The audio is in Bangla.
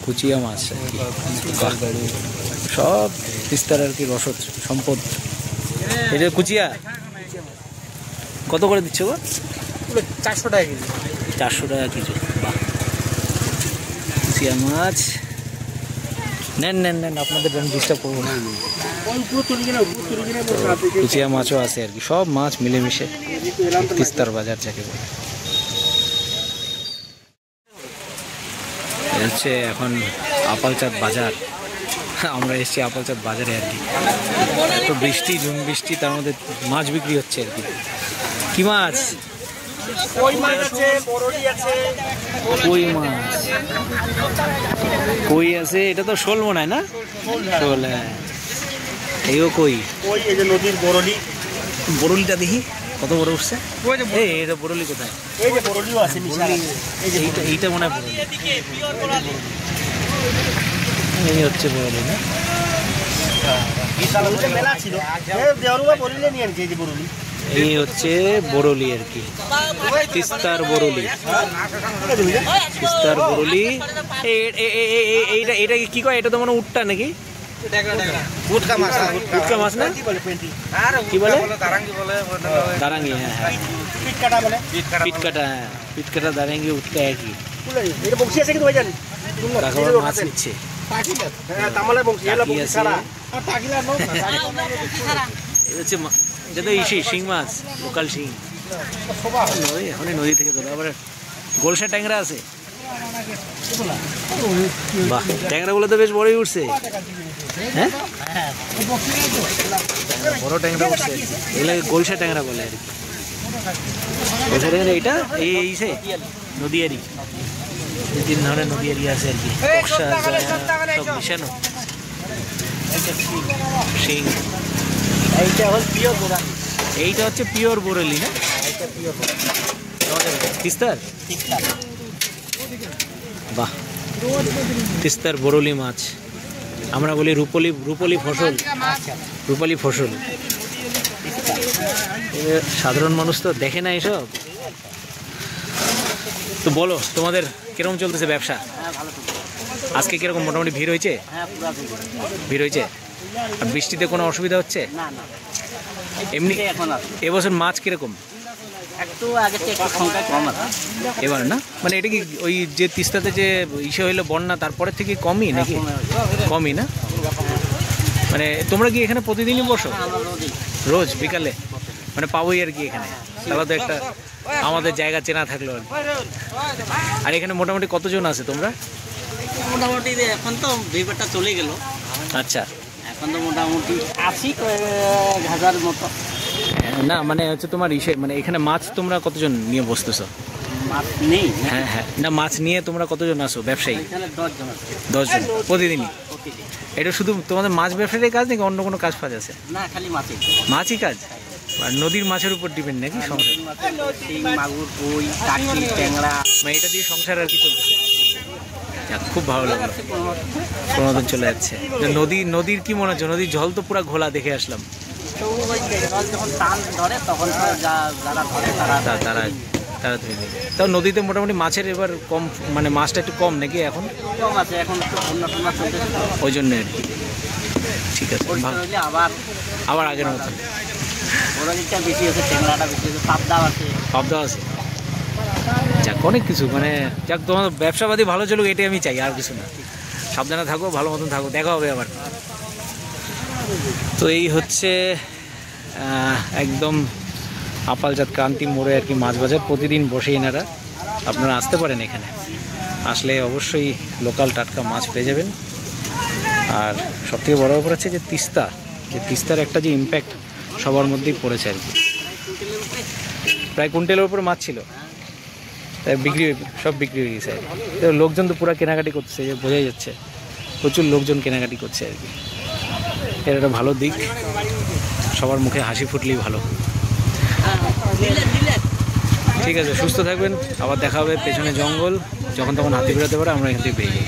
কুচিয়া মাছ সব তিস্তার আর কি রসদ সম্পদ। এটা কুচিয়া কত করে দিচ্ছে গো? 400 টাকা কেজি। 400 টাকা কেজি। বাহ, কুচিয়া মাছ নেন নেন নেন, আপনাদের জন্য ডিস্টার্ব করবো না। কুচিয়া মাছও আছে আর কি, সব মাছ মিলেমিশে তিস্তার বাজার যাকে বলে। হচ্ছে এখন আপালচাঁদ বাজার, আমরা এসেছি আপালচাঁদ বাজারে আর কি। এত বৃষ্টি, ঝুম বৃষ্টি, তার মধ্যে মাছ বিক্রি হচ্ছে আর কি। কি মাছ? কই মাছ আছে, কই মাছ, কই আছে। এটা তো শোল মনে হয় না? শোল, হ্যাঁ। এইও কই, এই যে নদীর বরলি। বরলিটা দেখি কত বড় উঠছে। এই এটা বরলি কোথায়? এই যে বরলিও আছে নিচে। এইটা মনে হয় বরলি। এই হচ্ছে বরলি না? মেলা ছিল, দেওরুয়া বরলি নিয়ে আনছে। এই যে বরলি, এই হচ্ছে বরলি আর কি, তিস্তার বরলি। তিস্তার বরলি। এইটা এটা কি কয়? এটা তো মনে উটটা নাকি? উটকা মাছ না? কি বলে? দারাঙ্গি। হ্যাঁ হ্যাঁ, পিটকাটা বলে। পিটকাটা, হ্যাঁ পিটকাটা, দারাঙ্গি, উটকা একই। এটা বংশী আছে কিন্তু ভাইজান, কাকাবার মাছ নিচ্ছে। হ্যাঁ তামালে বংশী এলা বংশী ছাড়া আর টাকিলা নো। এই হচ্ছে এটা তো ইসি শিং মাছ, লোকাল শিং। এখন নদী থেকে তোলা। আবার গোলসা ট্যাংরা আছে। বাহ, ট্যাংরাগুলো তো বেশ বড়ই উঠছে। হ্যাঁ, বড় ট্যাংরা উঠছে। এগুলো গোলসা ট্যাংরা বলে আর কি। গোলসা ট্যাংরা এইটা এই সে নদীয়ারি, 3 ধরনের নদীয়ারি আছে আর কি। বক্সা, সব মিশানো শিং। এইটা হল পিওর বরলি। এইটা হচ্ছে পিওর বরলি না? এইটা পিওর তিস্তার। বাহ, তিস্তার বরলি মাছ। আমরা বলি রূপলি, রূপলি ফসল, রূপালি ফসল। সাধারণ মানুষ তো দেখে না এসব। তো বলো, তোমাদের কিরকম চলতেছে ব্যবসা? আজকে কিরকম মোটামুটি ভিড় হয়েছে? ভিড় হয়েছে। আর বৃষ্টিতে কোনো অসুবিধা হচ্ছে? এমনি এবছর মাছ কিরকম? এবার না, মানে এটা কি ওই যে তিস্তাতে যে ইসে হইলো বন্যা, তারপরের থেকে কমই নাকি? কমই না? মানে তোমরা কি এখানে প্রতিদিনই বসো? রোজ বিকালে মানে পাবোই আর কি এখানে। তাহলে তো একটা আমাদের জায়গা চেনা থাকলো আর কি। আর এখানে মোটামুটি কতজন আছে তোমরা? মোটামুটি এখন তো ব্যাপারটা চলে গেল। আচ্ছা, এখন তো মোটামুটি 80,000 মতো। না মানে হচ্ছে তোমার ইসে, মানে এখানে মাছ তোমরা কতজন নিয়ে বসতেছো? মাছ নেই। হ্যাঁ হ্যাঁ, না মাছ নিয়ে তোমরা কতজন আসো ব্যবসায়ী? এখানে 10 জন আছে। 10 জন প্রতিদিনই? এটা শুধু তোমাদের মাছ ব্যবসায়ী কাজ নাকি অন্য কোনো কাজ ফাজ আছে? না, খালি মাছই। মাছই কাজ? আর নদীর মাছের উপর ডিপেন্ড নাকি সংসার? শিং, মাগুর, কই, কাঠি, ট্যাংরা, মানে এটা দিয়ে সংসার আর কি চলছে। খুব ভালো লাগলো, কোনোদিন চলে যাচ্ছে। নদীর কি মনে হচ্ছে? নদীর জল তো পুরো ঘোলা, দেখে আসলাম। যখন টান ধরে তখন যারা ধরে তারা ধরে নেবে। তাও নদীতে মোটামুটি মাছের এবার কম, মানে মাছটা একটু কম নাকি এখন? কম আছে এখন, একটু বন্যা টন্যা চলতেছে ওই জন্য আর কি। ঠিক আছে, আবার আগের মতো বড়দিকটা বেশি আছে, ট্যাংরাটা বেশি আছে, পাবদা আছে। পাবদা আছে। যাক, অনেক কিছু, মানে যাক তোমার ব্যবসাপাতি ভালো চলুক, এটাই আমি চাই, আর কিছু না। সাবধানে থাকো, ভালো মতন থাকো, দেখা হবে আবার। তো এই হচ্ছে একদম আপালচাঁদ ক্রান্তি মোড়ে আর কি মাছ বাজার। প্রতিদিন বসে এনারা, আপনারা আসতে পারেন এখানে। আসলে অবশ্যই লোকাল টাটকা মাছ পেয়ে যাবেন। আর সবথেকে বড় ব্যাপার হচ্ছে যে তিস্তার একটা যে ইম্প্যাক্ট সবার মধ্যেই পড়েছে আর কি। প্রায় কুইন্টালের উপরে মাছ ছিল, তাই সব বিক্রি হয়ে গেছে আর কি। তো লোকজন তো পুরো কেনাকাটি করছে, বোঝাই যাচ্ছে প্রচুর লোকজন কেনাকাটি করছে আর কি। এর একটা ভালো দিক, সবার মুখে হাসি ফুটলেই ভালো। ঠিক আছে, সুস্থ থাকবেন, আবার দেখা হবে। পেছনে জঙ্গল, যখন তখন হাতি বেরোতে পারে, আমরা এখান থেকে বেরিয়ে যাই।